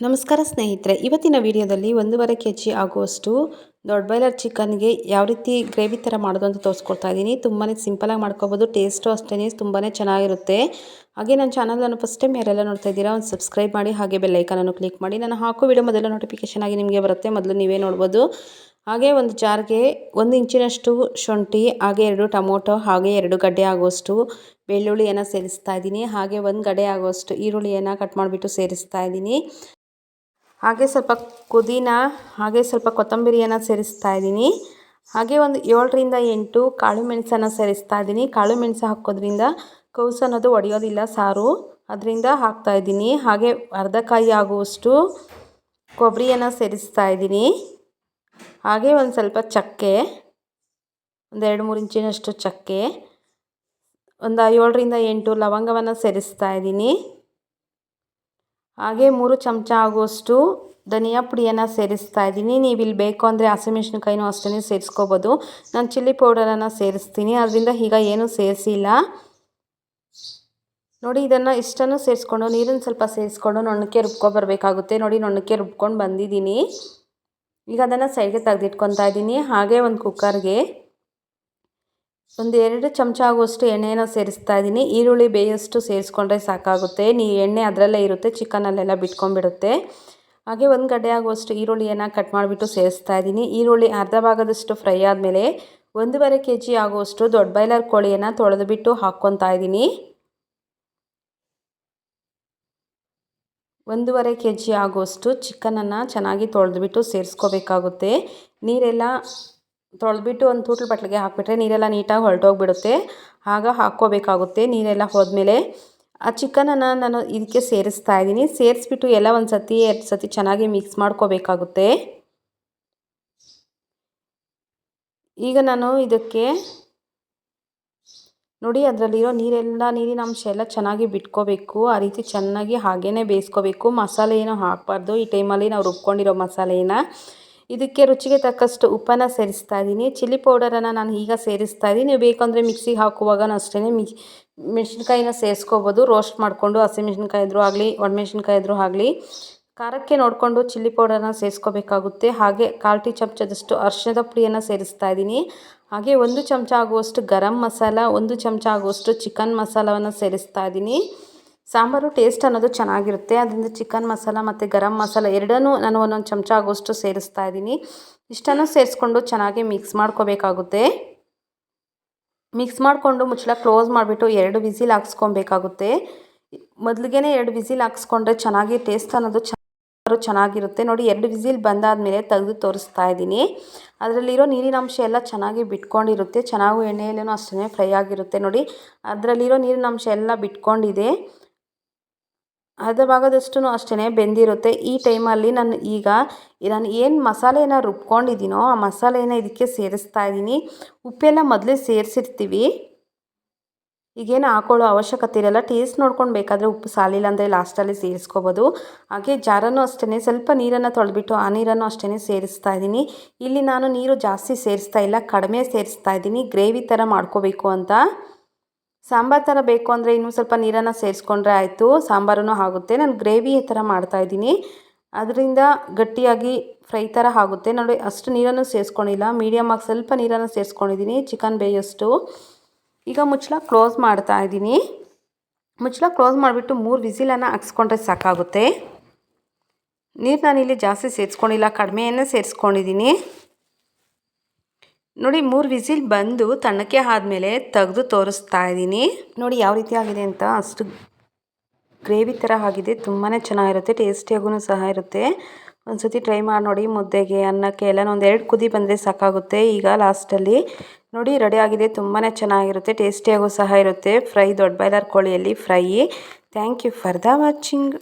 ನಮಸ್ಕಾರ ಸ್ನೇಹಿತರೆ, ಇವತ್ತಿನ ವಿಡಿಯೋದಲ್ಲಿ 1.5 kg ಆಗುವಷ್ಟು ದೊಡ್ಡ ಬಾಯ್ಲರ್ ಚಿಕನ್ಗೆ ಯಾವ ರೀತಿ ಗ್ರೇವಿ ಥರ ಮಾಡೋದು ಅಂತ ತೋರಿಸ್ಕೊಡ್ತಾ ಇದ್ದೀನಿ. ತುಂಬಾ ಸಿಂಪಲಾಗಿ ಮಾಡ್ಕೋಬೋದು, ಟೇಸ್ಟು ಅಷ್ಟೇ ತುಂಬಾ ಚೆನ್ನಾಗಿರುತ್ತೆ. ಹಾಗೆ ನನ್ನ ಚಾನಲನ್ನು ಫಸ್ಟ್ ಟೈಮ್ ಯಾರೆಲ್ಲ ನೋಡ್ತಾ ಇದ್ದೀರಾ ಒಂದು ಸಬ್ಸ್ಕ್ರೈಬ್ ಮಾಡಿ, ಹಾಗೆ ಬೆಲ್ ಐಕಾನನ್ನು ಕ್ಲಿಕ್ ಮಾಡಿ. ನಾನು ಹಾಕೋ ವಿಡಿಯೋ ಮೊದಲ ನೋಟಿಫಿಕೇಶನ್ ಆಗಿ ನಿಮಗೆ ಬರುತ್ತೆ, ಮೊದಲು ನೀವೇ ನೋಡ್ಬೋದು. ಹಾಗೆ ಒಂದು ಜಾರ್ಗೆ 1 ಇಂಚಿನಷ್ಟು ಶುಂಠಿ, ಹಾಗೆ 2 ಟೊಮೊಟೊ, ಹಾಗೆ 2 ಗಡ್ಡೆ ಆಗುವಷ್ಟು ಬೆಳ್ಳುಳ್ಳಿಯನ್ನು ಸೇರಿಸ್ತಾ ಇದ್ದೀನಿ. ಹಾಗೆ 1 ಗಡ್ಡೆ ಆಗುವಷ್ಟು ಈರುಳ್ಳಿಯನ್ನು ಕಟ್ ಮಾಡಿಬಿಟ್ಟು ಸೇರಿಸ್ತಾ ಇದ್ದೀನಿ. ಹಾಗೆ ಸ್ವಲ್ಪ ಪುದೀನ, ಹಾಗೆ ಸ್ವಲ್ಪ ಕೊತ್ತಂಬರಿಯನ್ನು ಸೇರಿಸ್ತಾ ಇದ್ದೀನಿ. ಹಾಗೆ ಒಂದು 7 ರಿಂದ 8 ಕಾಳು ಮೆಣಸನ್ನು ಸೇರಿಸ್ತಾ ಇದ್ದೀನಿ. ಕಾಳು ಮೆಣಸು ಹಾಕೋದ್ರಿಂದ ಕೌಸು ಅನ್ನೋದು ಒಡೆಯೋದಿಲ್ಲ ಸಾರು, ಅದರಿಂದ ಹಾಕ್ತಾ ಇದ್ದೀನಿ. ಹಾಗೆ ಅರ್ಧ ಕಾಯಿ ಆಗುವಷ್ಟು ಕೊಬ್ಬರಿಯನ್ನು ಸೇರಿಸ್ತಾ ಇದ್ದೀನಿ. ಹಾಗೆ ಒಂದು ಸ್ವಲ್ಪ ಚಕ್ಕೆ, ಒಂದು 2-3 ಇಂಚಿನಷ್ಟು ಚಕ್ಕೆ, ಒಂದು 7 ರಿಂದ 8 ಲವಂಗವನ್ನು ಸೇರಿಸ್ತಾ ಇದ್ದೀನಿ. ಹಾಗೆ 3 ಚಮಚ ಆಗುವಷ್ಟು ಧನಿಯಾ ಪುಡಿಯನ್ನು ಸೇರಿಸ್ತಾ ಇದ್ದೀನಿ. ನೀವು ಇಲ್ಲಿ ಬೇಕು ಅಂದರೆ ಹಸಿಮೆಣಸಿನಕಾಯಿನೂ ಅಷ್ಟೇ ಸೇರಿಸ್ಕೋಬೋದು. ನಾನು ಚಿಲ್ಲಿ ಪೌಡರನ್ನು ಸೇರಿಸ್ತೀನಿ, ಅದರಿಂದ ಈಗ ಏನೂ ಸೇರಿಸಿಲ್ಲ ನೋಡಿ. ಇದನ್ನು ಇಷ್ಟನ್ನು ಸೇರಿಸ್ಕೊಂಡು ನೀರನ್ನು ಸ್ವಲ್ಪ ಸೇರಿಸ್ಕೊಂಡು ನುಣ್ಣಕ್ಕೆ ರುಬ್ಕೊಬರಬೇಕಾಗುತ್ತೆ. ನೋಡಿ, ನುಣ್ಣಕ್ಕೆ ರುಬ್ಕೊಂಡು ಬಂದಿದ್ದೀನಿ. ಈಗ ಅದನ್ನು ಸೈಡ್ಗೆ ತೆಗೆದಿಟ್ಕೊತಾ ಇದ್ದೀನಿ. ಹಾಗೆ ಒಂದು ಕುಕ್ಕರ್ಗೆ ಒಂದು 2 ಚಮಚ ಆಗುವಷ್ಟು ಎಣ್ಣೆಯನ್ನು ಸೇರಿಸ್ತಾ ಇದ್ದೀನಿ. ಈರುಳ್ಳಿ ಬೇಯಷ್ಟು ಸೇರಿಸ್ಕೊಂಡ್ರೆ ಸಾಕಾಗುತ್ತೆ. ಎಣ್ಣೆ ಅದರಲ್ಲೇ ಇರುತ್ತೆ, ಚಿಕನಲ್ಲೆಲ್ಲ ಬಿಟ್ಕೊಂಡ್ಬಿಡುತ್ತೆ. ಹಾಗೆ 1 ಗಡ್ಡೆ ಆಗುವಷ್ಟು ಈರುಳ್ಳಿಯನ್ನು ಕಟ್ ಮಾಡಿಬಿಟ್ಟು ಸೇರಿಸ್ತಾ ಇದ್ದೀನಿ. ಈರುಳ್ಳಿ ಅರ್ಧ ಭಾಗದಷ್ಟು ಫ್ರೈ ಆದಮೇಲೆ 1.5 kg ಆಗುವಷ್ಟು ದೊಡ್ಡ ಬಾಯ್ಲರ್ ಕೋಳಿಯನ್ನು ತೊಳೆದುಬಿಟ್ಟು ಹಾಕ್ಕೊತಾ ಇದ್ದೀನಿ. 1.5 kg ಆಗುವಷ್ಟು ಚಿಕನನ್ನು ಚೆನ್ನಾಗಿ ತೊಳೆದುಬಿಟ್ಟು ಸೇರಿಸ್ಕೋಬೇಕಾಗುತ್ತೆ. ನೀರೆಲ್ಲ ತೊಳೆದ್ಬಿಟ್ಟು ಒಂದು ತೂಟ್ಲ ಬಟ್ಲಿಗೆ ಹಾಕಿಬಿಟ್ರೆ ನೀರೆಲ್ಲ ನೀಟಾಗಿ ಹೊರಟೋಗ್ಬಿಡುತ್ತೆ. ಆಗ ಹಾಕ್ಕೋಬೇಕಾಗುತ್ತೆ. ನೀರೆಲ್ಲ ಹೋದ್ಮೇಲೆ ಆ ಚಿಕನನ್ನು ನಾನು ಇದಕ್ಕೆ ಸೇರಿಸ್ತಾ ಇದ್ದೀನಿ. ಸೇರಿಸ್ಬಿಟ್ಟು ಎಲ್ಲ ಒಂದು ಸತಿ 2 ಸತಿ ಚೆನ್ನಾಗಿ ಮಿಕ್ಸ್ ಮಾಡ್ಕೋಬೇಕಾಗುತ್ತೆ. ಈಗ ನಾನು ಇದಕ್ಕೆ ನೋಡಿ, ಅದರಲ್ಲಿರೋ ನೀರಿನ ಅಂಶ ಎಲ್ಲ ಚೆನ್ನಾಗಿ ಬಿಟ್ಕೋಬೇಕು. ಆ ರೀತಿ ಚೆನ್ನಾಗಿ ಹಾಗೇ ಬೇಯಿಸ್ಕೋಬೇಕು. ಮಸಾಲೆ ಏನೋ ಹಾಕಬಾರ್ದು ಈ ಟೈಮಲ್ಲಿ. ನಾವು ರುಬ್ಕೊಂಡಿರೋ ಮಸಾಲೆಯನ್ನು ಇದಕ್ಕೆ ರುಚಿಗೆ ತಕ್ಕಷ್ಟು ಉಪ್ಪನ್ನು ಸೇರಿಸ್ತಾ ಇದ್ದೀನಿ. ಚಿಲ್ಲಿ ಪೌಡರನ್ನು ನಾನು ಈಗ ಸೇರಿಸ್ತಾ ಇದ್ದೀನಿ. ನೀವು ಬೇಕಂದರೆ ಮಿಕ್ಸಿಗೆ ಹಾಕುವಾಗ ಅಷ್ಟೇ ಮೆಣಸಿನ್ಕಾಯಿನ ಸೇರಿಸ್ಕೋಬೋದು. ರೋಸ್ಟ್ ಮಾಡಿಕೊಂಡು ಹಸಿಮೆಣಸಿನ್ಕಾಯಿ ಇದ್ರೂ ಆಗಲಿ, ಒಣಮೆಣಸಿನ್ಕಾಯಿ ಇದ್ರೂ ಆಗಲಿ, ಖಾರಕ್ಕೆ ನೋಡಿಕೊಂಡು ಚಿಲ್ಲಿ ಪೌಡರನ್ನ ಸೇರಿಸ್ಕೋಬೇಕಾಗುತ್ತೆ. ಹಾಗೆ 1/4 ಟೀ ಚಮಚದಷ್ಟು ಅರಿಶಿಣದ ಪುಡಿಯನ್ನು ಸೇರಿಸ್ತಾ ಇದ್ದೀನಿ. ಹಾಗೆ 1 ಚಮಚ ಆಗುವಷ್ಟು ಗರಂ ಮಸಾಲ, 1 ಚಮಚ ಆಗುವಷ್ಟು ಚಿಕನ್ ಮಸಾಲವನ್ನು ಸೇರಿಸ್ತಾ ಇದ್ದೀನಿ. ಸಾಂಬಾರು ಟೇಸ್ಟ್ ಅನ್ನೋದು ಚೆನ್ನಾಗಿರುತ್ತೆ, ಅದರಿಂದ ಚಿಕನ್ ಮಸಾಲ ಮತ್ತು ಗರಂ ಮಸಾಲ ಎರಡನ್ನೂ ನಾನು 1 ಚಮಚ ಆಗುವಷ್ಟು ಸೇರಿಸ್ತಾ ಇದ್ದೀನಿ. ಇಷ್ಟನ್ನು ಸೇರಿಸ್ಕೊಂಡು ಚೆನ್ನಾಗಿ ಮಿಕ್ಸ್ ಮಾಡ್ಕೋಬೇಕಾಗುತ್ತೆ. ಮಿಕ್ಸ್ ಮಾಡಿಕೊಂಡು ಮುಚ್ಚಳ ಕ್ಲೋಸ್ ಮಾಡಿಬಿಟ್ಟು 2 ವಿಸಿಲ್ ಹಾಕ್ಸ್ಕೊಬೇಕಾಗುತ್ತೆ. ಮೊದಲಿಗೆ 2 ವಿಸಿಲ್ ಹಾಕ್ಸ್ಕೊಂಡ್ರೆ ಚೆನ್ನಾಗಿ ಟೇಸ್ಟ್ ಅನ್ನೋದು ಚೆನ್ನಾಗಿರುತ್ತೆ. ನೋಡಿ, 2 ವಿಸಿಲ್ ಬಂದಾದಮೇಲೆ ತೆಗೆದು ತೋರಿಸ್ತಾ ಇದ್ದೀನಿ. ಅದರಲ್ಲಿರೋ ನೀರಿನಾಂಶ ಎಲ್ಲ ಚೆನ್ನಾಗಿ ಬಿಟ್ಕೊಂಡಿರುತ್ತೆ. ಚೆನ್ನಾಗೂ ಎಣ್ಣೆಯಲ್ಲೂ ಅಷ್ಟೇ ಫ್ರೈ ಆಗಿರುತ್ತೆ. ನೋಡಿ, ಅದರಲ್ಲಿರೋ ನೀರಿನಾಂಶ ಎಲ್ಲ ಬಿಟ್ಕೊಂಡಿದೆ. ಅರ್ಧ ಭಾಗದಷ್ಟು ಅಷ್ಟೇ ಬೆಂದಿರುತ್ತೆ. ಈ ಟೈಮಲ್ಲಿ ನಾನು ಏನು ಮಸಾಲೆಯನ್ನು ರುಬ್ಕೊಂಡಿದ್ದೀನೋ ಆ ಮಸಾಲೆಯನ್ನು ಇದಕ್ಕೆ ಸೇರಿಸ್ತಾ ಇದ್ದೀನಿ. ಉಪ್ಪೆಲ್ಲ ಮೊದಲೇ ಸೇರಿಸಿರ್ತೀವಿ, ಈಗೇನು ಹಾಕೊಳ್ಳೋ ಅವಶ್ಯಕತೆ ಇರಲ್ಲ. ಟೇಸ್ಟ್ ನೋಡ್ಕೊಂಡು ಬೇಕಾದರೆ ಉಪ್ಪು ಸಾಲಿಲ್ಲ ಅಂದರೆ ಲಾಸ್ಟಲ್ಲಿ ಸೇರಿಸ್ಕೋಬೋದು. ಹಾಗೆ ಜಾರನ್ನು ಅಷ್ಟೇ ಸ್ವಲ್ಪ ನೀರನ್ನು ತೊಳೆದ್ಬಿಟ್ಟು ಆ ನೀರನ್ನು ಅಷ್ಟೇ ಸೇರಿಸ್ತಾ ಇದ್ದೀನಿ. ಇಲ್ಲಿ ನಾನು ನೀರು ಜಾಸ್ತಿ ಸೇರಿಸ್ತಾ ಇಲ್ಲ, ಕಡಿಮೆ ಸೇರಿಸ್ತಾ ಇದ್ದೀನಿ, ಗ್ರೇವಿ ಥರ ಮಾಡ್ಕೋಬೇಕು ಅಂತ. ಸಾಂಬಾರು ಥರ ಬೇಕು ಅಂದರೆ ಇನ್ನೂ ಸ್ವಲ್ಪ ನೀರನ್ನು ಸೇರಿಸ್ಕೊಂಡ್ರೆ ಆಯಿತು, ಸಾಂಬಾರೂ ಆಗುತ್ತೆ. ನಾನು ಗ್ರೇವಿ ಥರ ಮಾಡ್ತಾಯಿದ್ದೀನಿ, ಅದರಿಂದ ಗಟ್ಟಿಯಾಗಿ ಫ್ರೈ ಥರ ಆಗುತ್ತೆ. ನೋಡಿ, ಅಷ್ಟು ನೀರನ್ನು ಸೇರಿಸ್ಕೊಂಡಿಲ್ಲ, ಮೀಡಿಯಮಾಗಿ ಸ್ವಲ್ಪ ನೀರನ್ನು ಸೇರಿಸ್ಕೊಂಡಿದ್ದೀನಿ ಚಿಕನ್ ಬೇಯೋಷ್ಟು. ಈಗ ಮುಚ್ಚಳ ಕ್ಲೋಸ್ ಮಾಡ್ತಾ ಇದ್ದೀನಿ. ಮುಚ್ಚಳ ಕ್ಲೋಸ್ ಮಾಡಿಬಿಟ್ಟು 3 ವಿಸಿಲನ್ನು ಹಾಕ್ಸ್ಕೊಂಡ್ರೆ ಸಾಕಾಗುತ್ತೆ. ನೀರು ನಾನಿಲ್ಲಿ ಜಾಸ್ತಿ ಸೇರಿಸ್ಕೊಂಡಿಲ್ಲ, ಕಡಿಮೆಯೇ ಸೇರಿಸ್ಕೊಂಡಿದ್ದೀನಿ. ನೋಡಿ, 3 ವಿಸಿಲ್ ಬಂದು ತಣ್ಣಕ್ಕೆ ಆದಮೇಲೆ ತೆಗೆದು ತೋರಿಸ್ತಾ ಇದ್ದೀನಿ. ನೋಡಿ ಯಾವ ರೀತಿ ಆಗಿದೆ ಅಂತ. ಅಷ್ಟು ಗ್ರೇವಿ ಥರ ಆಗಿದೆ, ತುಂಬಾ ಚೆನ್ನಾಗಿರುತ್ತೆ, ಟೇಸ್ಟಿಯಾಗೂ ಸಹ ಇರುತ್ತೆ. ಒಂದು ಸತಿ ಟ್ರೈ ಮಾಡಿ ನೋಡಿ. ಮುದ್ದೆಗೆ, ಅನ್ನಕ್ಕೆ ಎಲ್ಲ ಒಂದು 2 ಕುದಿ ಬಂದರೆ ಸಾಕಾಗುತ್ತೆ. ಈಗ ಲಾಸ್ಟಲ್ಲಿ ನೋಡಿ ರೆಡಿ ಆಗಿದೆ, ತುಂಬಾ ಚೆನ್ನಾಗಿರುತ್ತೆ, ಟೇಸ್ಟಿಯಾಗೂ ಸಹ ಇರುತ್ತೆ. ಫ್ರೈ ದೊಡ್ಡ ಬಾಯ್ಲರ್ ಕೋಳಿಯಲ್ಲಿ fry. Thank you for the watching.